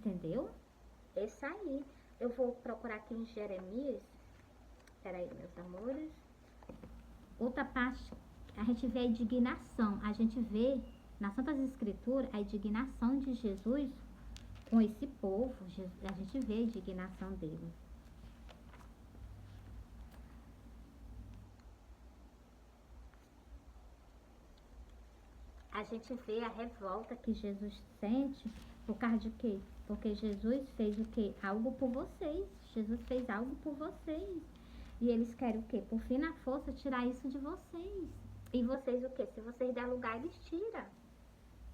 Entendeu? Esse aí. Eu vou procurar aqui em Jeremias. Peraí, meus amores. Outra parte, a gente vê a indignação. A gente vê nas Santas Escrituras a indignação de Jesus com esse povo. A gente vê a indignação dele. A gente vê a revolta que Jesus sente por causa de quê? Porque Jesus fez o quê? Algo por vocês. Jesus fez algo por vocês. E eles querem o quê? Por fim na força tirar isso de vocês. E vocês o quê? Se vocês der lugar, eles tiram.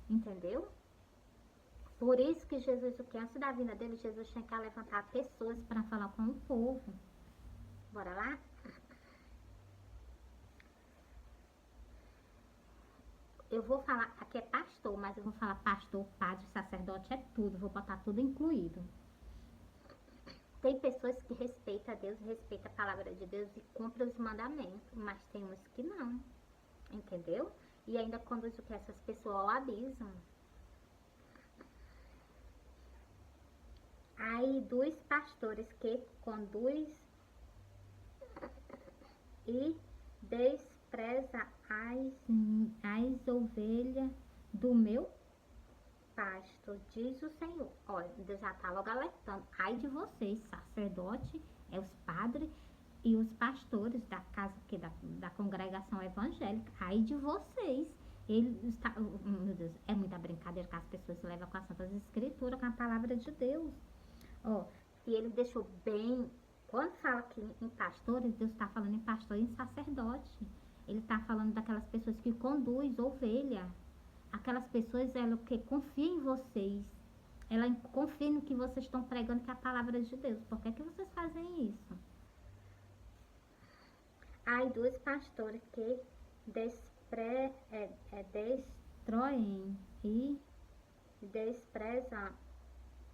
Entendeu? Por isso que Jesus, o que? Antes da vinda dele, Jesus tinha que levantar pessoas para falar com o povo. Bora lá? Eu vou falar, aqui é pastor, mas eu vou falar pastor, padre, sacerdote, é tudo. Vou botar tudo incluído. Tem pessoas que respeitam a Deus, respeitam a palavra de Deus e cumprem os mandamentos, mas tem uns que não. Entendeu? E ainda conduz o que essas pessoas ao abismo. Aí dos pastores que conduz e despreza as ovelhas do meu pasto, diz o Senhor. Olha, Deus já está logo alertando. Ai de vocês, sacerdote, os padres e os pastores da casa da congregação evangélica. Ai de vocês. Ele está, meu Deus, é muita brincadeira que as pessoas levam com as Santas Escrituras, com a palavra de Deus. Ó, e ele deixou bem. Quando fala aqui em pastores, Deus está falando em pastor e em sacerdote. Ele está falando daquelas pessoas que conduz ovelha. Aquelas pessoas, ela que confiam em vocês. Ela confia no que vocês estão pregando, que é a palavra de Deus. Por que vocês fazem isso? Ai dos pastores que destroem e desprezam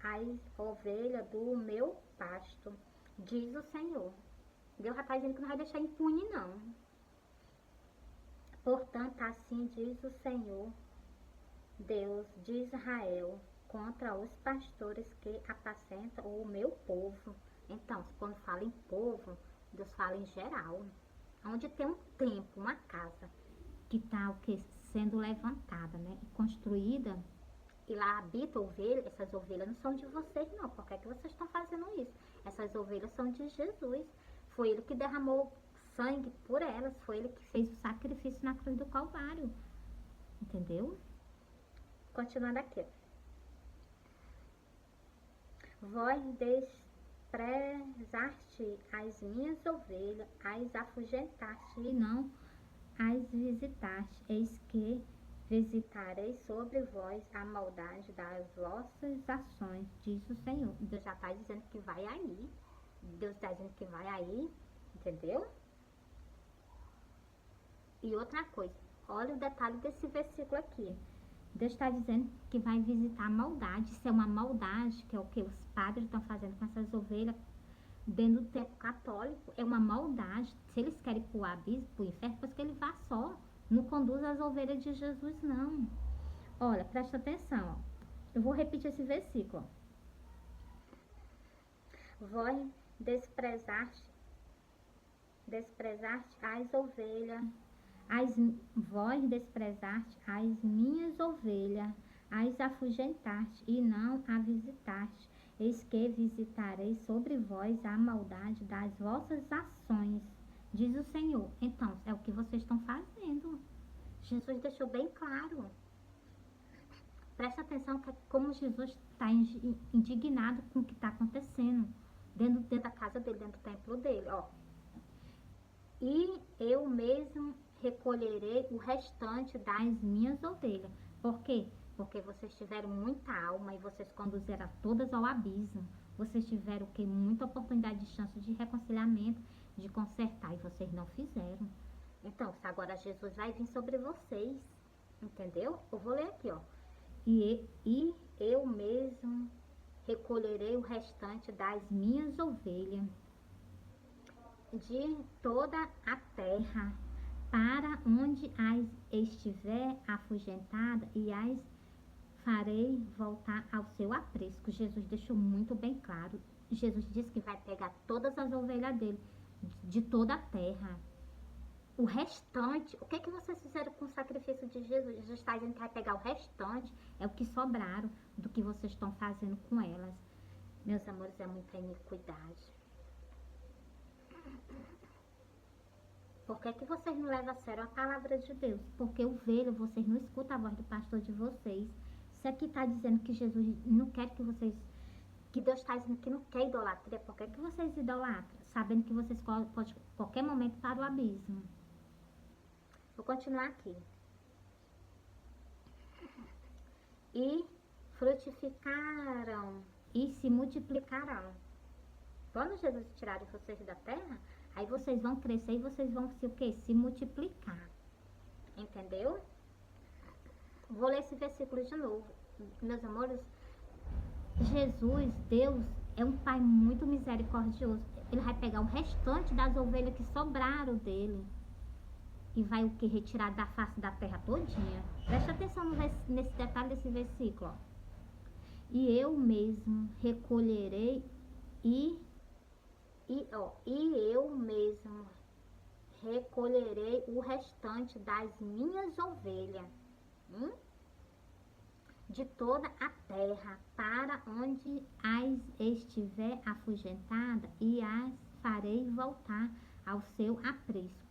as ovelhas do meu pasto, diz o Senhor. Deus já está dizendo que não vai deixar impune, não. Portanto, assim diz o Senhor, Deus de Israel, contra os pastores que apacentam o meu povo. Então, quando fala em povo, Deus fala em geral. Onde tem um templo, uma casa, que está o que? Sendo levantada, né? E construída, e lá habita ovelha, essas ovelhas não são de vocês, não. Por que vocês estão fazendo isso? Essas ovelhas são de Jesus. Foi ele que derramou sangue por elas. Foi ele que fez o sacrifício na cruz do Calvário. Entendeu? Continuando aqui. Vós desprezaste as minhas ovelhas, as afugentaste e não as visitaste. Eis que visitarei sobre vós a maldade das vossas ações, diz o Senhor. Deus já está dizendo que vai aí. Deus está dizendo que vai aí, entendeu? E outra coisa, olha o detalhe desse versículo aqui. Deus está dizendo que vai visitar a maldade. Isso é uma maldade, que é o que os padres estão fazendo com essas ovelhas dentro do tempo católico. É uma maldade. Se eles querem ir para o abismo, para o inferno, pois que ele vá só. Não conduz as ovelhas de Jesus, não. Olha, presta atenção. Ó. Eu vou repetir esse versículo. Vós desprezaste as ovelhas, vós desprezaste as minhas ovelhas, as afugentaste e não a visitaste. Eis que visitarei sobre vós a maldade das vossas ações, diz o Senhor. Então, é o que vocês estão fazendo. Jesus deixou bem claro. Presta atenção que é como Jesus está indignado com o que está acontecendo dentro da casa dele, dentro do templo dele, ó. E eu mesmo recolherei o restante das minhas ovelhas. Por quê? Porque vocês tiveram muita alma e vocês conduziram todas ao abismo. Vocês tiveram o quê? Muita oportunidade de chance de reconciliamento, de consertar, e vocês não fizeram. Então, agora Jesus vai vir sobre vocês, entendeu? Eu vou ler aqui, ó. E eu mesmo recolherei o restante das minhas ovelhas de toda a terra, para onde as estiver afugentada, e as farei voltar ao seu aprisco. Jesus deixou muito bem claro. Jesus disse que vai pegar todas as ovelhas dele, de toda a terra. O restante, o que que vocês fizeram com o sacrifício de Jesus? Jesus está dizendo que vai pegar o restante, é o que sobraram do que vocês estão fazendo com elas. Meus amores, é muita iniquidade. Por que que vocês não levam a sério a palavra de Deus? Porque o velho, vocês não escutam a voz do pastor de vocês. Se aqui está dizendo que Jesus não quer que vocês... Que Deus está dizendo que não quer idolatria, por que que vocês idolatram? Sabendo que vocês podem, a qualquer momento, para o abismo. Vou continuar aqui. E frutificaram e se multiplicarão. Quando Jesus tirar vocês da terra, aí vocês vão crescer e vocês vão se o quê? Se multiplicar. Entendeu? Vou ler esse versículo de novo. Meus amores, Jesus, Deus, é um Pai muito misericordioso. Ele vai pegar o restante das ovelhas que sobraram dele. E vai o que? Retirar da face da terra todinha. Presta atenção nesse detalhe desse versículo. Ó. E eu mesmo recolherei e eu mesmo recolherei o restante das minhas ovelhas de toda a terra, para onde as estiver afugentada, e as farei voltar ao seu aprisco.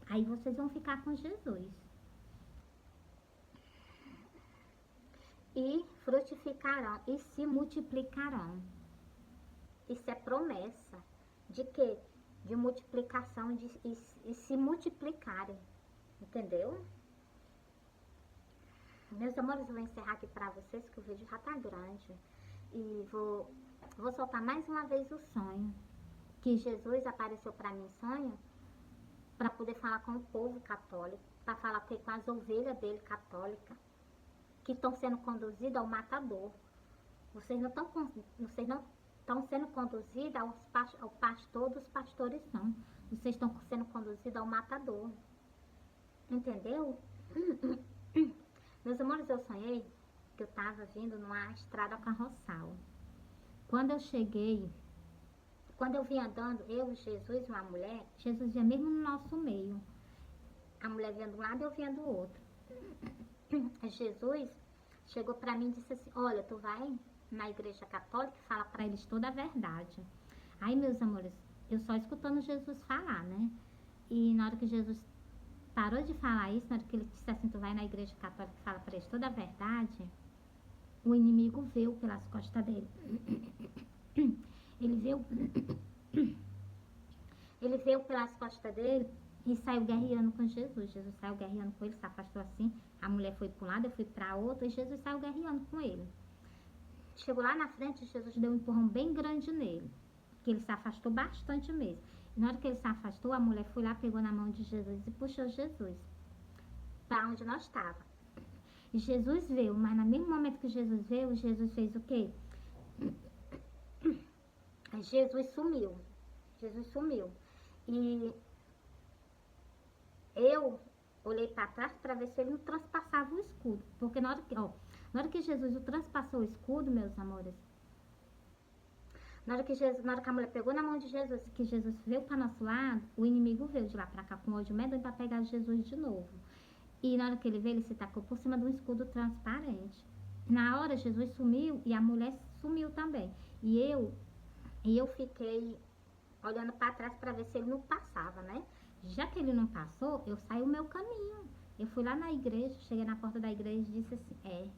Aí vocês vão ficar com Jesus. E frutificarão e se multiplicarão. Isso é promessa. De quê? De multiplicação e se multiplicarem. Entendeu? Meus amores, eu vou encerrar aqui para vocês, que o vídeo já tá grande. E vou soltar mais uma vez o sonho. Que Jesus apareceu para mim em sonho, para poder falar com o povo católico, para falar com as ovelhas dele católicas, que estão sendo conduzidas ao matador. Vocês não estão sendo conduzidas ao pastor dos pastores, não. Vocês estão sendo conduzidos ao matador. Entendeu? Meus amores, eu sonhei que eu estava vindo numa estrada carroçal. Quando eu cheguei, quando eu vim andando, eu, Jesus e uma mulher, Jesus ia mesmo no nosso meio. A mulher vinha de um lado e eu vinha do outro. Jesus chegou para mim e disse assim, olha, tu vai na igreja católica e fala para eles toda a verdade. Aí, meus amores, eu só escutando Jesus falar, né? E na hora que Jesus parou de falar isso, na hora que ele disse assim, tu vai na igreja católica e fala para eles toda a verdade, o inimigo veio pelas costas dele. Ele veio pelas costas dele e saiu guerreando com Jesus. Jesus saiu guerreando com ele, se afastou assim. A mulher foi para um lado, eu fui para outro e Jesus saiu guerreando com ele. Chegou lá na frente, Jesus deu um empurrão bem grande nele, que ele se afastou bastante mesmo. E na hora que ele se afastou, a mulher foi lá, pegou na mão de Jesus e puxou Jesus para onde nós estávamos. E Jesus veio, mas no mesmo momento que Jesus veio, Jesus fez o quê? Jesus sumiu. Jesus sumiu. E eu olhei para trás para ver se ele não transpassava o escudo. Porque na hora que Jesus transpassou o escudo, meus amores, na hora que a mulher pegou na mão de Jesus, que Jesus veio para nosso lado, o inimigo veio de lá para cá com ódio medonho para pegar Jesus de novo. E na hora que ele veio, ele se tacou por cima de um escudo transparente. Na hora, Jesus sumiu e a mulher sumiu também. E eu fiquei olhando para trás para ver se ele não passava, né? Já que ele não passou, eu saí o meu caminho. Eu fui lá na igreja, cheguei na porta da igreja e disse assim,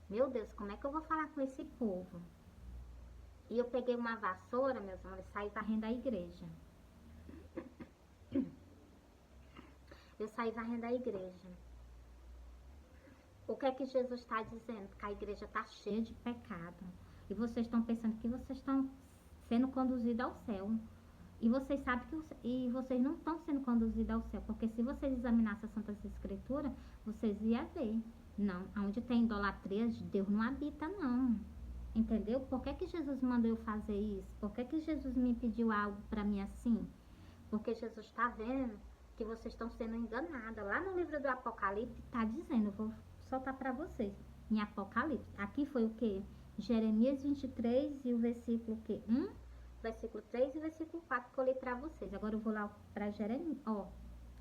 meu Deus, como é que eu vou falar com esse povo? E eu peguei uma vassoura, meus amores, saí varrendo a igreja. Eu saí varrendo a igreja. O que é que Jesus está dizendo? Que a igreja está cheia de pecado. E vocês estão pensando que vocês estão sendo conduzidos ao céu. E vocês sabem que vocês não estão sendo conduzidos ao céu. Porque se vocês examinassem as Santas Escrituras, vocês iam ver. Não, onde tem idolatria, Deus não habita, não. Entendeu? Por que Jesus mandou eu fazer isso? Por que Jesus me pediu algo para mim assim? Porque Jesus está vendo que vocês estão sendo enganadas. Lá no livro do Apocalipse está dizendo, eu vou soltar para vocês. em Apocalipse. Aqui foi o quê? Jeremias 23 e o versículo o quê? 1, versículo 3 e o versículo 4 que eu li pra vocês. Agora eu vou lá pra Jeremias, ó,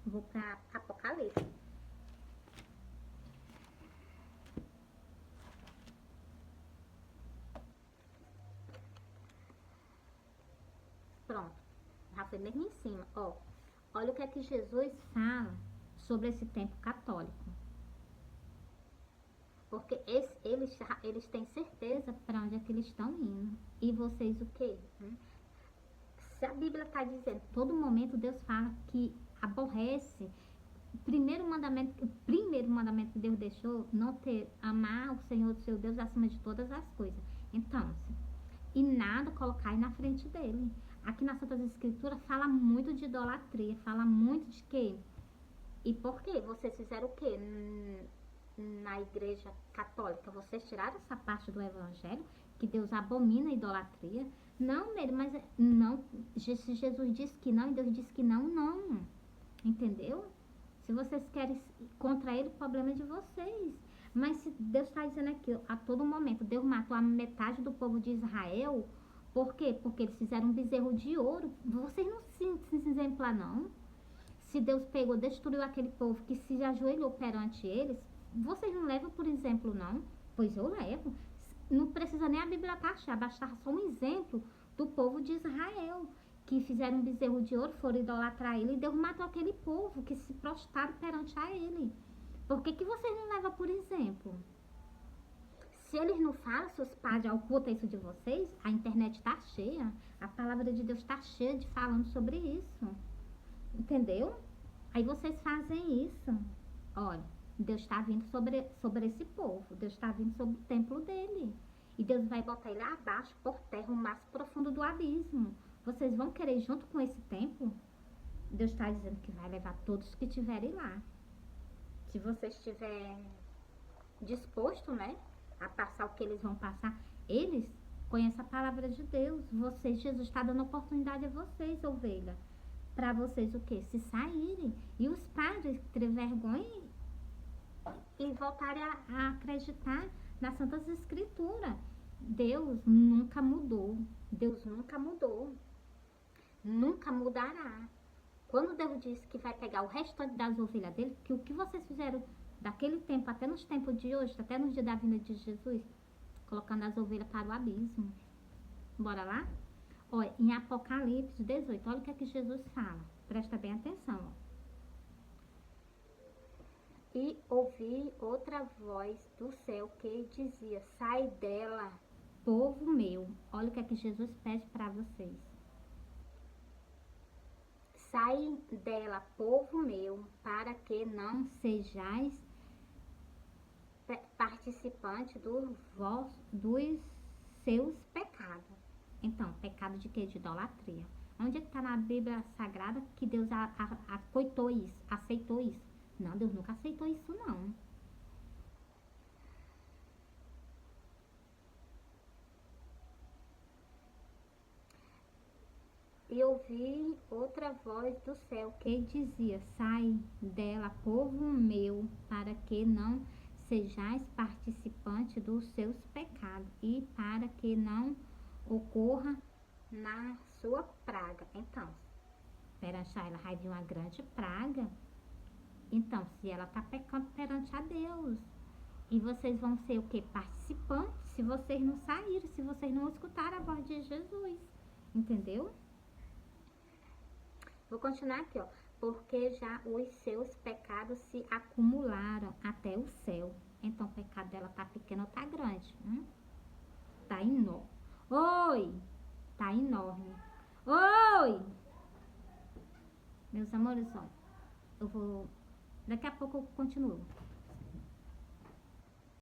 vou pra Apocalipse. Pronto, já foi mesmo em cima, ó. Olha o que é que Jesus fala sobre esse tempo católico. Porque eles têm certeza para onde é que eles estão indo. E vocês o quê? Se a Bíblia está dizendo, todo momento Deus fala que aborrece. O primeiro mandamento que Deus deixou, não ter, amar o Senhor, seu Deus, acima de todas as coisas. Então, e nada colocar aí na frente dele. Aqui na Santas Escrituras fala muito de idolatria, fala muito de quê? E por quê? Vocês fizeram o quê? Na igreja católica, vocês tiraram essa parte do evangelho, que Deus abomina a idolatria. Não, mas não, se Jesus disse que não e Deus disse que não, não. Entendeu? Se vocês querem contra ele, o problema é de vocês. Mas se Deus está dizendo aqui, a todo momento, Deus matou a metade do povo de Israel, por quê? Porque eles fizeram um bezerro de ouro. Vocês não se exemplar, não. Se Deus pegou, destruiu aquele povo que se ajoelhou perante eles, vocês não levam por exemplo, não? Pois eu levo. Não precisa nem a Bíblia taxar, basta só um exemplo do povo de Israel, que fizeram um bezerro de ouro, foram idolatrar ele, e Deus matou aquele povo que se prostraram perante a ele. Por que vocês não levam por exemplo? Se eles não falam, se os padres ocultam isso de vocês, a internet está cheia, a palavra de Deus está cheia de falando sobre isso. Entendeu? Aí vocês fazem isso. Olha, Deus está vindo sobre esse povo. Deus está vindo sobre o templo dele. E Deus vai botar ele abaixo, por terra, o mais profundo do abismo. Vocês vão querer ir junto com esse templo? Deus está dizendo que vai levar todos que estiverem lá. Se você estiver disposto, né, a passar o que eles vão passar, eles conhecem a palavra de Deus. Vocês, Jesus está dando oportunidade a vocês, ovelha. Para vocês o quê? Se saírem. E os padres terem vergonha e voltarem a acreditar nas Santas Escrituras. Deus nunca mudou. Deus nunca mudou. Nunca mudará. Quando Deus disse que vai pegar o restante das ovelhas dele, que o que vocês fizeram daquele tempo até nos tempos de hoje, até no dia da vinda de Jesus, colocando as ovelhas para o abismo. Bora lá? Olha, em Apocalipse 18, olha o que é que Jesus fala. Presta bem atenção. Ó. E ouvi outra voz do céu que dizia, sai dela, povo meu. Olha o que é que Jesus pede para vocês. Sai dela, povo meu, para que não sejais participante dos seus pecados. Então, pecado de quê? De idolatria. Onde é que está na Bíblia Sagrada que Deus aceitou isso? Aceitou isso? Não, Deus nunca aceitou isso, não. E ouvi outra voz do céu que dizia, sai dela, povo meu, para que não sejais participante dos seus pecados e para que não ocorra na sua praga. Então, perante ela vai vir uma grande praga. Então, se ela está pecando perante a Deus, e vocês vão ser o que? Participantes, se vocês não saírem, se vocês não escutarem a voz de Jesus. Entendeu? Vou continuar aqui, ó. Porque já os seus pecados se acumularam até o céu. Então, o pecado dela tá pequeno ou tá grande? Tá enorme. Oi! Tá enorme. Oi! Meus amores, ó. Eu vou... Daqui a pouco eu continuo.